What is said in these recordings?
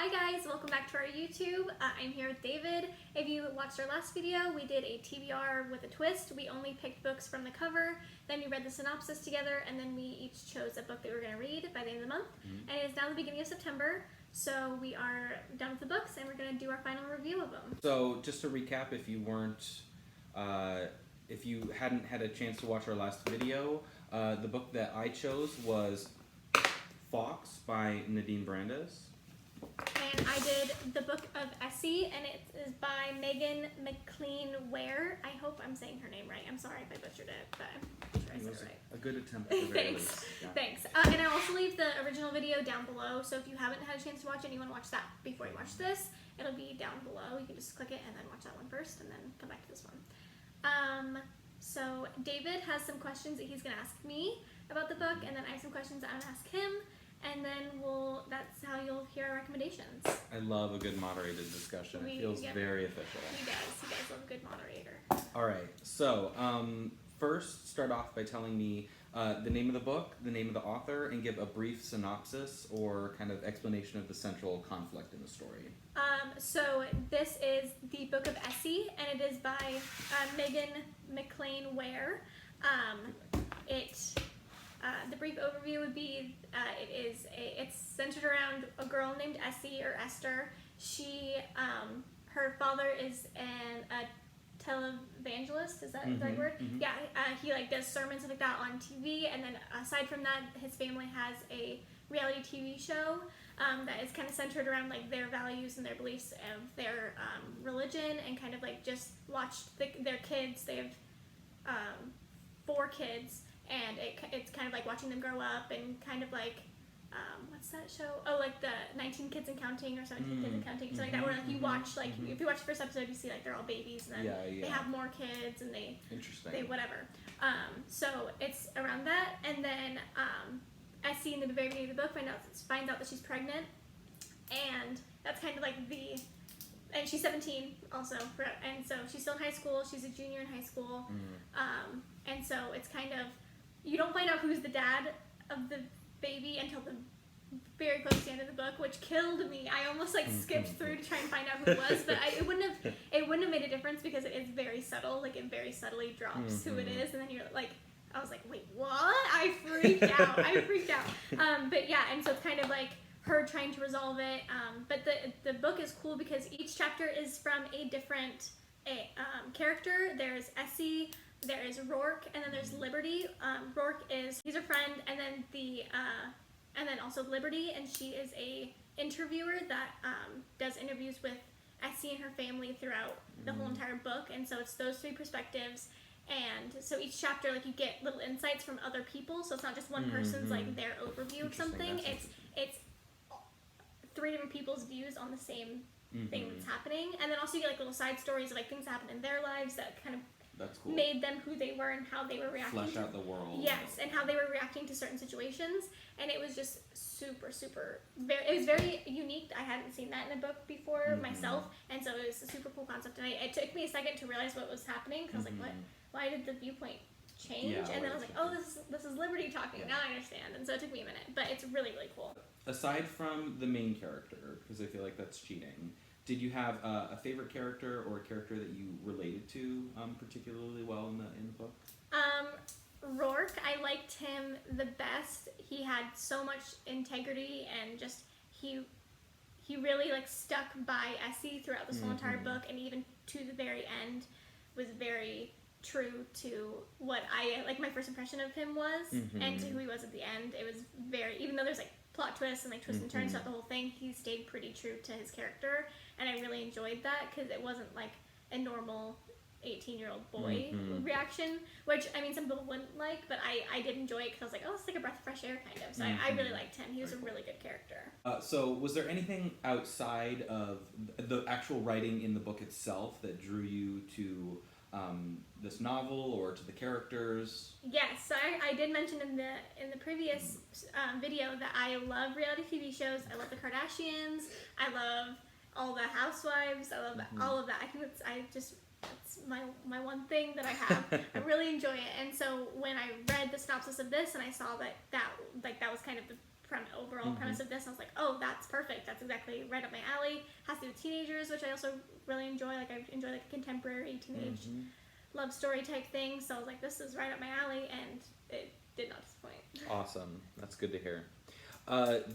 Hi guys, welcome back to our YouTube. I'm here with David. If you watched our last video, we did a TBR with a twist. We only picked books from the cover, then we read the synopsis together, and then we each chose a book that we were going to read by the end of the month. And it is now the beginning of September, so we are done with the books and we're going to do our final review of them. So just to recap, if you hadn't had a chance to watch our last video, the book that I chose was Fox by Nadine Brandes. And I did the Book of Essie, and it is by Megan McLean-Ware. I hope I'm saying her name right. I'm sorry if I butchered it, but I'm sure I said it right. A good attempt at the very Thanks. least. Yeah. Thanks. And I'll also leave the original video down below, so if you haven't had a chance to watch it and you want to watch that before you watch this, it'll be down below. You can just click it and then watch that one first, and then come back to this one. So David has some questions that he's going to ask me about the book, and then I have some questions that I'm going to ask him. And then that's how you'll hear our recommendations. I love a good moderated discussion. It feels very official. He does love a good moderator. All right, so first start off by telling me the name of the book, the name of the author, and give a brief synopsis or kind of explanation of the central conflict in the story. So this is the Book of Essie, and it is by Megan McLean-Ware. The brief overview would be it's centered around a girl named Essie or Esther. She her father is a televangelist. Is that the right word? Mm-hmm. Yeah. He does sermons like that on TV, and then aside from that, his family has a reality TV show that is kind of centered around their values and their beliefs of their religion, and kind of just watched their kids. They have 4 kids. And it's kind of like watching them grow up, and kind of what's that show? Oh, the 19 Kids and Counting, or 17 Kids and Counting, something like that, where you watch, if you watch the first episode, you see they're all babies, and then they have more kids, and they whatever. So it's around that, and then Essie in the very beginning of the book finds out that she's pregnant, and that's kind of and she's 17 also, and so she's still in high school. She's a junior in high school, and so it's kind of, you don't find out who's the dad of the baby until the very close to the end of the book, which killed me. I almost skipped through to try and find out who it was, but it wouldn't have made a difference because it is very subtle. It very subtly drops who it is, and then you're I was like, wait, what? I freaked out. But yeah, and so it's kind of her trying to resolve it. But the book is cool because each chapter is from a different character. There's Essie, there is Rourke, and then there's Liberty. Rourke he's a friend, and then also Liberty, and she is a interviewer that does interviews with Essie and her family throughout the whole entire book, and so it's those 3 perspectives. And so each chapter, you get little insights from other people, so it's not just one person's their overview of something. It's 3 different people's views on the same thing that's happening, and then also you get little side stories of things that happened in their lives that kind of made them who they were and how they were reacting. Flesh out the world. Yes, and how they were reacting to certain situations, and it was just super it was very unique. I hadn't seen that in a book before myself, and so it was a super cool concept, and it took me a second to realize what was happening, because I was what? Why did the viewpoint change? Yeah, and then I was oh, this is Liberty talking. Now I understand. And so it took me a minute, but it's really cool. Aside from the main character, because I feel like that's cheating, did you have a favorite character or a character that you related to particularly well in the book? Rourke, I liked him the best. He had so much integrity, and just he really stuck by Essie throughout this whole entire book, and even to the very end was very true to what my first impression of him was, and to who he was at the end. It was even though there's plot twists and twists and turns throughout the whole thing, he stayed pretty true to his character, and I really enjoyed that, because it wasn't a normal 18-year-old boy reaction, which some people wouldn't but I did enjoy it, because I was oh, it's a breath of fresh air kind of. So I really liked him. He was a really good character. So was there anything outside of the actual writing in the book itself that drew you to this novel or to the characters? Yes, so I did mention in the previous video that I love reality TV shows. I love the Kardashians. I love all the housewives. I love all of that. I think it's my one thing that I have. I really enjoy it. And so when I read the synopsis of this, and I saw that was kind of the overall premise of this. And I was like, oh, that's perfect. That's exactly right up my alley. Has to do with teenagers, which I also really enjoy. Like, I enjoy like a contemporary teenage love story type thing. So I was like, this is right up my alley, and it did not disappoint. Awesome. That's good to hear.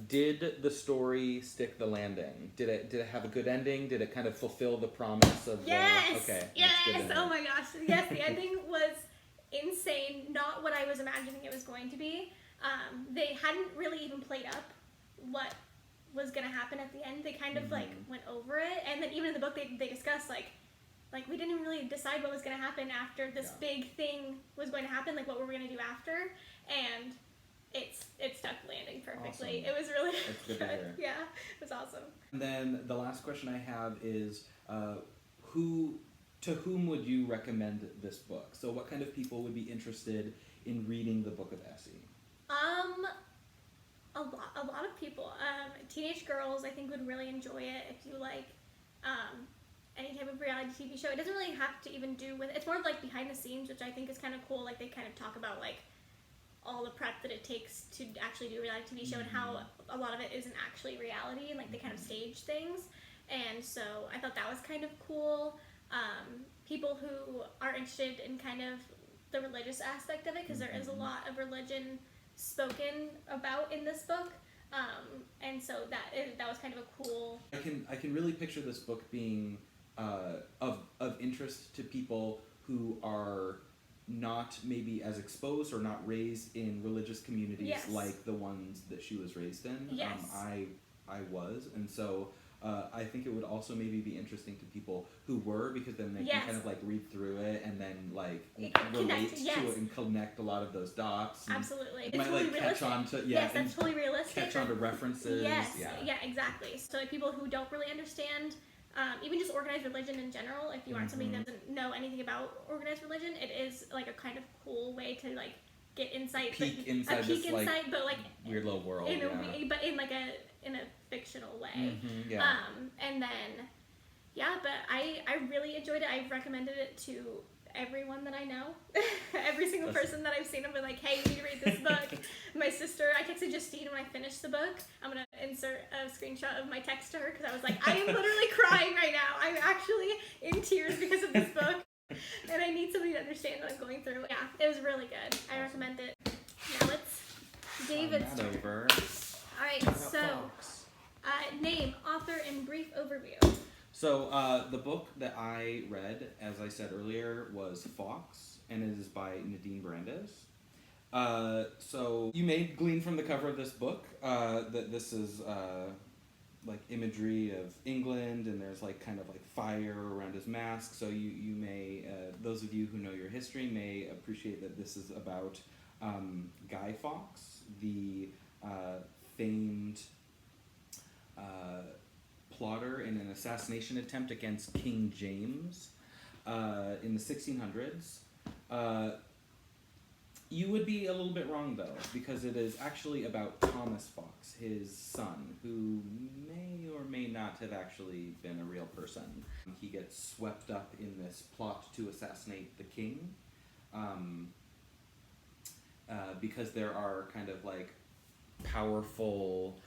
Did the story stick the landing? Did it have a good ending? Did it kind of fulfill the promise of Yes! Okay. Yes! That's good to Oh know. my gosh. Yes, the ending was insane. Not what I was imagining it was going to be. They hadn't really even played up what was going to happen at the end. They kind of like went over it, and then even in the book they discussed like we didn't really decide what was going to happen after this big thing was going to happen. Like, what were we going to do after? And it stuck landing perfectly. Awesome. It was really That's good to hear. Yeah, it was awesome. And then the last question I have is, to whom would you recommend this book? So what kind of people would be interested in reading the Book of Essie? A lot of people. Teenage girls, I think, would really enjoy it if you like any type of reality TV show. It doesn't really have to even do with. It's more of like behind the scenes, which I think is kind of cool. Like, they kind of talk about like all the prep that it takes to actually do a reality TV show and how a lot of it isn't actually reality, and like they kind of stage things. And so I thought that was kind of cool. People who are interested in kind of the religious aspect of it, because there is a lot of religion spoken about in this book, and so that was kind of a cool. I can really picture this book being of interest to people who are not maybe as exposed or not raised in religious communities like the ones that she was raised in. Yes. I was, and so I think it would also maybe be interesting to people who were, because then they can kind of like read through it and then like relate to it and connect a lot of those dots. Absolutely. It might totally like realistic. catch on to yes, that's totally realistic. Catch on to references. Yes, yeah, exactly. So like people who don't really understand even just organized religion in general, if you aren't somebody that doesn't know anything about organized religion, it is like a kind of cool way to like get insight. Peek inside this like but like weird little world. But in like a fictional way. Yeah. And then but I really enjoyed it. I've recommended it to everyone that I know. Every single person that I've seen have been like, hey, you need to read this book. My sister, I texted Justine when I finished the book. I'm going to insert a screenshot of my text to her, because I was like, I am literally crying right now. I'm actually in tears because of this book, and I need somebody to understand what I'm going through. Yeah, it was really good. I recommend it. Now it's David's turn. Over. All right, so name, author, and brief overview. So the book that I read, as I said earlier, was Fox, and it is by Nadine Brandes. So you may glean from the cover of this book that this is like imagery of England, and there's like kind of like fire around his mask. So you may, those of you who know your history may appreciate that this is about Guy Fawkes, the famed plotter in an assassination attempt against King James in the 1600s. You would be a little bit wrong, though, because it is actually about Thomas Fawkes, his son, who may or may not have actually been a real person. He gets swept up in this plot to assassinate the king, because there are kind of like powerful...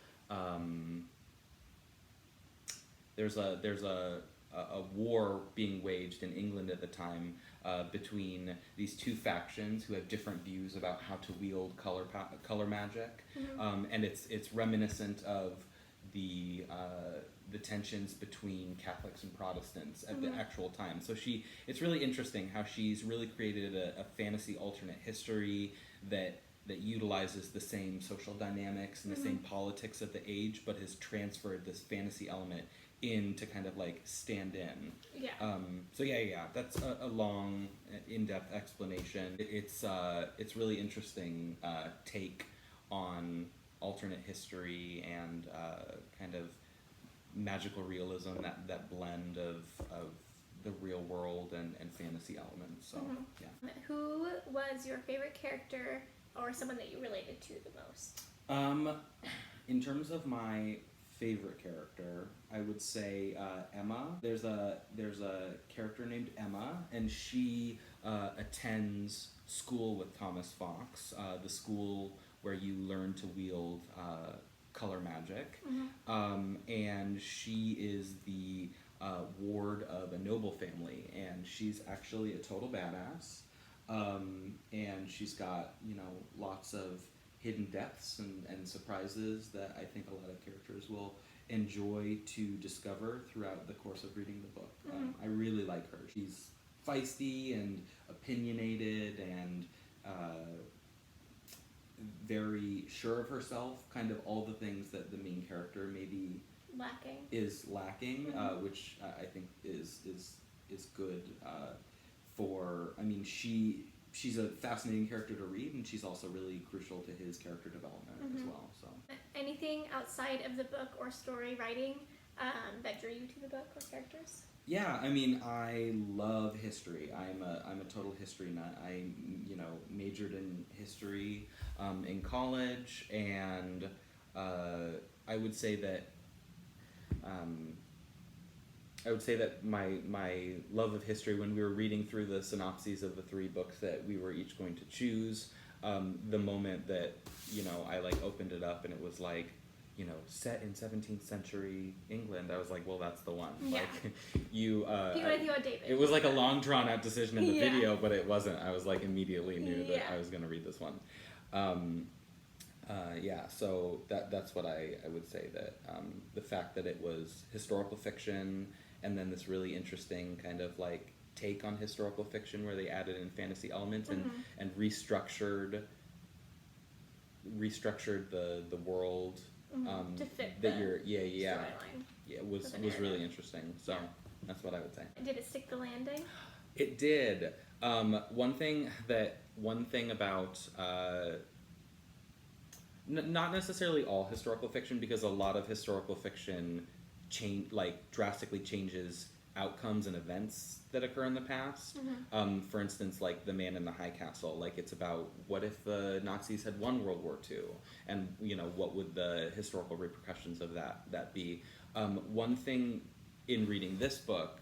There's a war being waged in England at the time between these two factions who have different views about how to wield color magic, and it's reminiscent of the tensions between Catholics and Protestants at the actual time. So it's really interesting how she's really created a fantasy alternate history that utilizes the same social dynamics and the same politics of the age, but has transferred this fantasy element in to kind of like stand in. So that's a long, in-depth explanation. It's really interesting take on alternate history and kind of magical realism, that blend of the real world and fantasy elements. So Who was your favorite character or someone that you related to the most? In terms of my favorite character, I would say Emma. There's a character named Emma, and she attends school with Thomas Fawkes. The school where you learn to wield color magic. And she is the ward of a noble family, and she's actually a total badass. And she's got, you know, lots of hidden depths and surprises that I think a lot of characters will enjoy to discover throughout the course of reading the book. I really like her. She's feisty and opinionated and very sure of herself, kind of all the things that the main character maybe is lacking, which I think is good for, I mean, she's a fascinating character to read, and she's also really crucial to his character development as well. So anything outside of the book or story writing that drew you to the book or characters? Yeah, I mean, I love history. I'm a total history nut. I, you know, majored in history in college, and I would say that my love of history, when we were reading through the synopses of the 3 books that we were each going to choose, the moment that, you know, I like opened it up and it was like, you know, set in 17th century England, I was like, well, that's the one. Yeah. Like, you David. it was like a long drawn out decision in the Yeah. video, but it wasn't. I was like immediately knew that Yeah. I was going to read this one. Yeah, so that's what I would say, that the fact that it was historical fiction and then this really interesting kind of like take on historical fiction where they added in fantasy elements and restructured the world to fit that the you're storyline. Yeah, was really interesting. So that's what I would say. Did it stick the landing? It did. One thing about not necessarily all historical fiction, because a lot of historical fiction drastically changes outcomes and events that occur in the past. For instance, like The Man in the High Castle, like it's about what if the Nazis had won World War II, and you know, what would the historical repercussions of that be. One thing in reading this book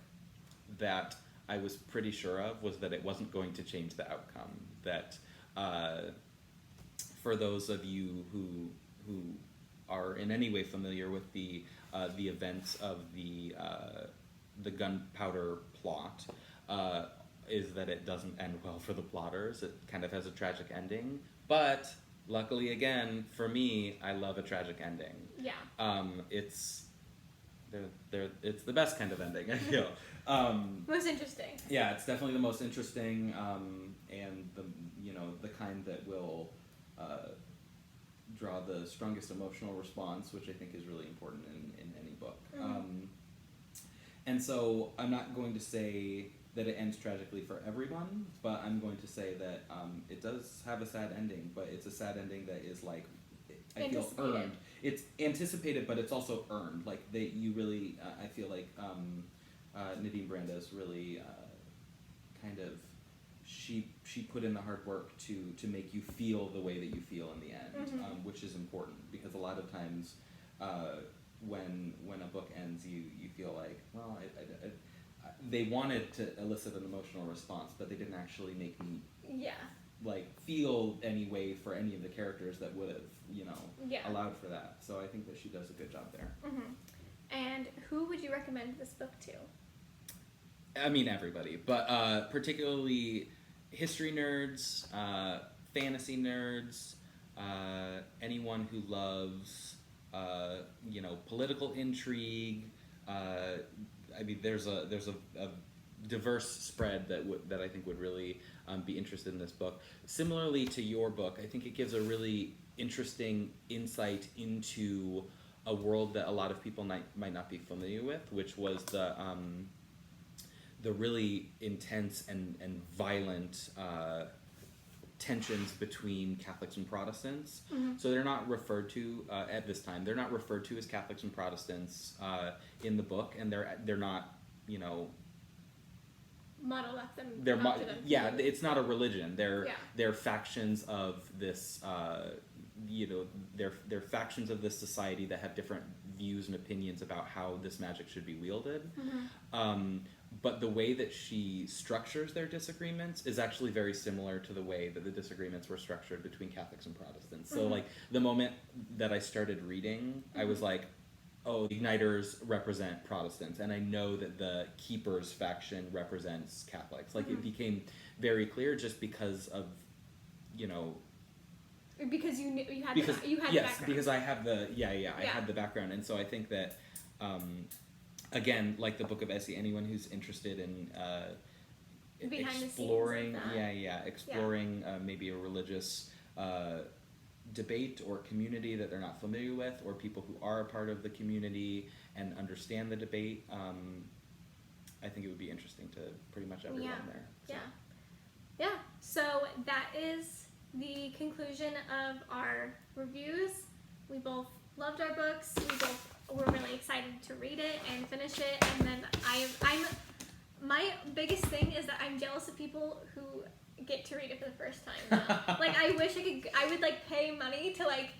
that I was pretty sure of was that it wasn't going to change the outcome. That for those of you who are in any way familiar with the events of the gunpowder plot, is that it doesn't end well for the plotters. It kind of has a tragic ending, but luckily, again, for me, I love a tragic ending. Yeah. It's the best kind of ending, I feel. Most interesting. Yeah, it's definitely the most interesting, and the kind that will draw the strongest emotional response, which I think is really important in any book. And so I'm not going to say that it ends tragically for everyone, but I'm going to say that it does have a sad ending, but it's a sad ending that is like, I feel earned. It's anticipated, but it's also earned. Like you really, I feel like Nadine Brandes really kind of, she put in the hard work to make you feel the way that you feel in the end, which is important, because a lot of times when a book ends, you feel like, well, they wanted to elicit an emotional response, but they didn't actually make me like feel any way for any of the characters that would have allowed for that. So I think that she does a good job there. And who would you recommend this book to? I mean, everybody, but particularly history nerds, fantasy nerds, anyone who loves political intrigue. I mean, there's a diverse spread that I think would really be interested in this book. Similarly to your book, I think it gives a really interesting insight into a world that a lot of people might not be familiar with, which was the really intense and violent tensions between Catholics and Protestants. So they're not referred to at this time. They're not referred to as Catholics and Protestants in the book, and they're not, modeled after them. It's not a religion. They're factions of this. They're factions of this society that have different views and opinions about how this magic should be wielded. Mm-hmm. But the way that she structures their disagreements is actually very similar to the way that the disagreements were structured between Catholics and Protestants. So, like, the moment that I started reading, I was like, oh, the Igniters represent Protestants, and I know that the Keepers faction represents Catholics. Like, it became very clear just because of, you know... Because you knew, you had because, the background. Yes, because I have the... I had the background, and so I think that... again, like the Book of Essie, anyone who's interested in exploring, exploring maybe a religious debate or community that they're not familiar with, or people who are a part of the community and understand the debate, I think it would be interesting to pretty much everyone there. So. Yeah. So that is the conclusion of our reviews. We both loved our books. We're really excited to read it and finish it. And then my biggest thing is that I'm jealous of people who get to read it for the first time now. Like, I wish I would like pay money to like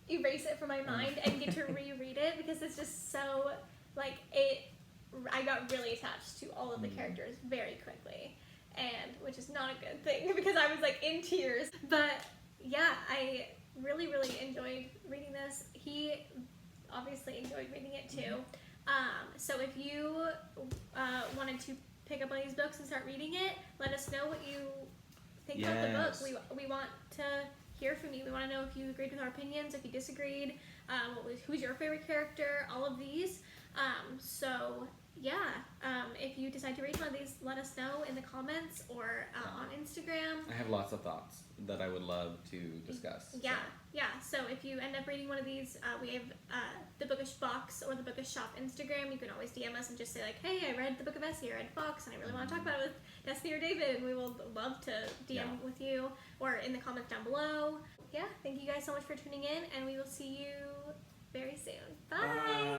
erase it from my mind and get to reread it, because it's just so like I got really attached to all of the characters very quickly, and which is not a good thing because I was like in tears. But yeah, I really enjoyed reading this. He obviously enjoyed reading it too. So if you wanted to pick up one of these books and start reading it, let us know what you think about the book. We want to hear from you. We want to know if you agreed with our opinions, if you disagreed, who's your favorite character, all of these. So if you decide to read one of these, let us know in the comments or on Instagram. I have lots of thoughts that I would love to discuss. So if you end up reading one of these, we have the Bookish Box or the Bookish Shop Instagram. You can always DM us and just say like, hey, I read the Book of Essie, I read Fox, and I really want to talk about it with Destiny or David, and we will love to DM with you or in the comments down below. Yeah, thank you guys so much for tuning in, and we will see you very soon. Bye!